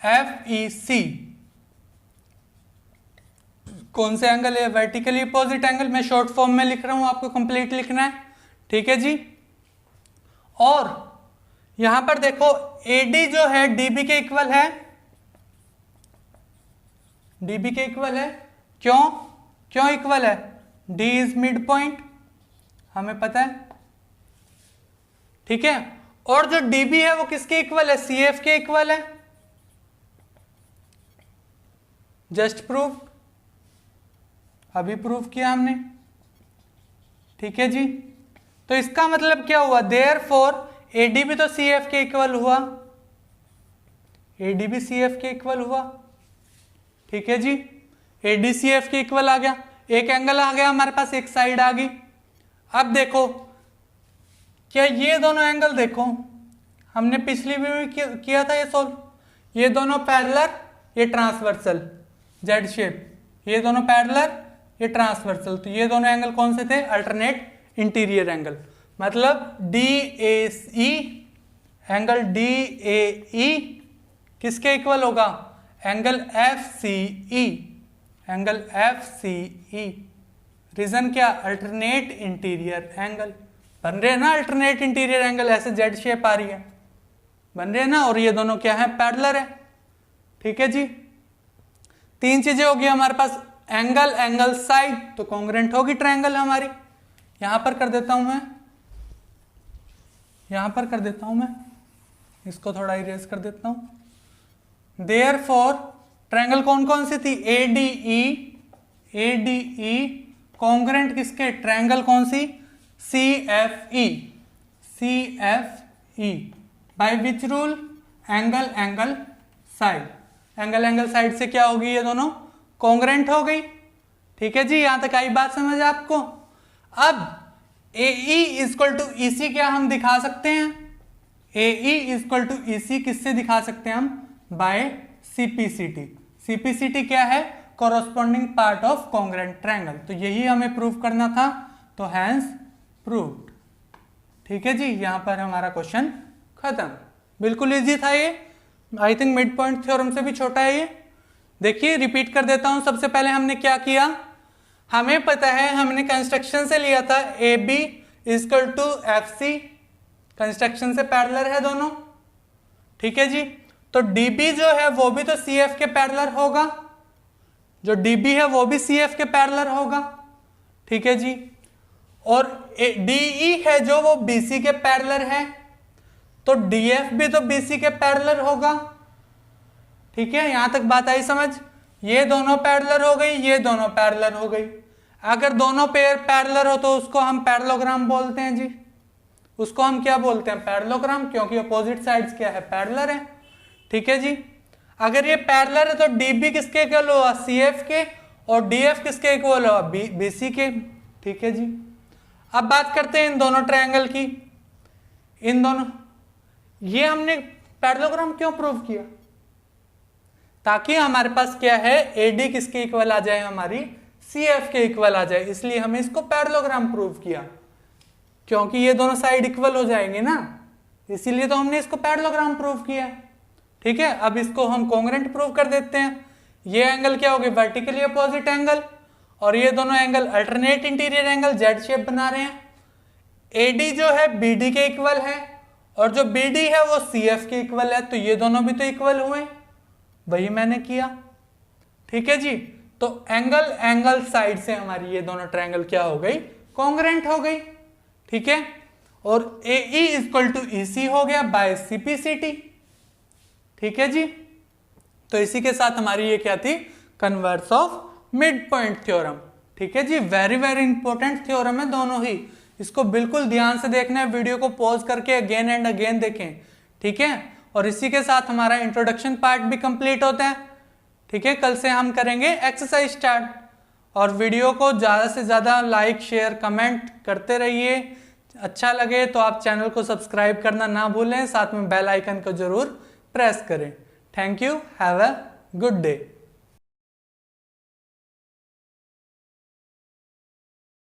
FEC. कौन से एंगल है, वर्टिकली अपोजिट एंगल। मैं शॉर्ट फॉर्म में लिख रहा हूं, आपको कंप्लीट लिखना है, ठीक है जी। और यहां पर देखो एडी जो है डीबी के इक्वल है, डीबी के इक्वल है। क्यों, क्यों इक्वल है, डी इज मिड पॉइंट, हमें पता है, ठीक है। और जो डीबी है वो किसके इक्वल है, सीएफ के इक्वल है, जस्ट प्रूव, अभी प्रूव किया हमने, ठीक है जी। तो इसका मतलब क्या हुआ, देयरफॉर एडी भी तो सीएफ के इक्वल हुआ, एडी भी सीएफ के इक्वल हुआ, ठीक है जी। एडी सीएफ के इक्वल आ गया, एक एंगल आ गया हमारे पास, एक साइड आ गई। अब देखो क्या ये दोनों एंगल, देखो हमने पिछली वीडियो में किया था ये सोल्व, ये दोनों पैरेलल, ये ट्रांसवर्सल जेड शेप, ये दोनों पैरेलल, ये ट्रांसवर्सल। तो ये दोनों एंगल कौन से थे, अल्टरनेट इंटीरियर एंगल। मतलब DAE, एंगल DAE किसके इक्वल होगा, angle FCE, angle FCE। Reason क्या, अल्टरनेट इंटीरियर एंगल बन रहे हैं ना, अल्टरनेट इंटीरियर एंगल, ऐसे जेड शेप आ रही है, बन रहे हैं ना। और ये दोनों क्या है, पैरेलल है, ठीक है जी। तीन चीजें होगी हमारे पास, एंगल, एंगल साइड, तो कॉन्ग्रुएंट होगी ट्रायंगल हमारी। यहां पर कर देता हूं मैं, यहां पर कर देता हूं मैं, इसको थोड़ा इरेज कर देता हूं। देयरफॉर ट्रायंगल कौन कौन सी थी, एडीई, एडीई कॉन्ग्रुएंट किसके, ट्रायंगल कौन सी, CFE, CFE. By which rule, angle, angle side, angle angle side से क्या होगी, ये दोनों कॉन्ग्रुएंट हो गई, ठीक है जी। यहां तक आई बात समझ आपको। अब AE इक्वल टू ईसी क्या हम दिखा सकते हैं, AE इक्वल टू ईसी किससे दिखा सकते हैं हम, बाय सीपीसीटी। सीपीसीटी क्या है, corresponding part of congruent triangle. तो यही हमें प्रूव करना था, तो हैंस प्रूव्ड, ठीक है जी। यहां पर हमारा क्वेश्चन खत्म, बिल्कुल इजी था ये, I think mid point theorem से भी छोटा है ये। देखिए रिपीट कर देता हूं, सबसे पहले हमने क्या किया, हमें पता है हमने कंस्ट्रक्शन से लिया था AB equal to FC, construction से पैरेलल है दोनों, ठीक है जी। तो DB जो है वो भी तो CF के पैरेलल होगा, जो DB है वो भी CF के पैरेलल होगा, ठीक है जी। और DE है जो वो BC के पैरेलल है, तो DF भी तो BC के पैरेलल होगा, ठीक है। यहां तक बात आई समझ, ये दोनों पैरेलल हो गई, ये दोनों पैरेलल हो गई। अगर दोनों पेयर पैरेलल हो तो उसको हम पैरेललोग्राम बोलते हैं जी, उसको हम क्या बोलते हैं, पैरेललोग्राम, क्योंकि अपोजिट साइड्स क्या है, पैरेलल है, ठीक है जी। अगर ये पैरेलल है तो DB किसके इक्वल होगा, CF के, और DF किसके इक्वल होगा, BC के, ठीक है जी। अब बात करते हैं इन दोनों ट्रायंगल की, इन दोनों, ये हमने पैरेललोग्राम क्यों प्रूव किया, ताकि हमारे पास क्या है, AD किसके इक्वल आ जाए, हमारी CF के इक्वल आ जाए, इसलिए हमें इसको पैरेललोग्राम प्रूव किया, क्योंकि ये दोनों साइड इक्वल हो जाएंगे ना, इसीलिए तो हमने इसको पैरेललोग्राम प्रूव किया, ठीक है। अब इसको हम कॉन्ग्रुएंट प्रूव कर देते हैं। ये एंगल क्या हो गए, वर्टिकली अपोजिट एंगल, और ये दोनों angle alternate interior angle, Z shape बना रहे हैं। AD जो है BD के इक्वल है, और जो BD है वो CF के इक्वल है, तो ये दोनों भी तो इक्वल हुए, वही मैंने किया, ठीक है जी। तो एंगल, एंगल साइड से हमारी ये दोनों ट्रायंगल क्या हो गई, कॉन्ग्रुएंट हो गई, ठीक है। और AE इक्वल टू EC हो गया बाय CPCT, ठीक है जी। तो इसी के साथ हमारी ये क्या थी, converse of mid point theorem, ठीक है जी। वेरी वेरी इंपॉर्टेंट थ्योरम है दोनों ही, इसको बिल्कुल ध्यान से देखना है, वीडियो को पॉज करके अगेन एंड अगेन देखें, ठीक है। और इसी के साथ हमारा इंट्रोडक्शन पार्ट भी कंप्लीट होता है, ठीक है। कल से हम करेंगे एक्सरसाइज स्टार्ट। और वीडियो को ज़्यादा से ज़्यादा लाइक शेयर कमेंट करते रहिए। अच्छा लगे तो आप चैनल को सब्सक्राइब करना ना भूलें, साथ में बेल आइकन को जरूर प्रेस करें। Thank you, have a good day.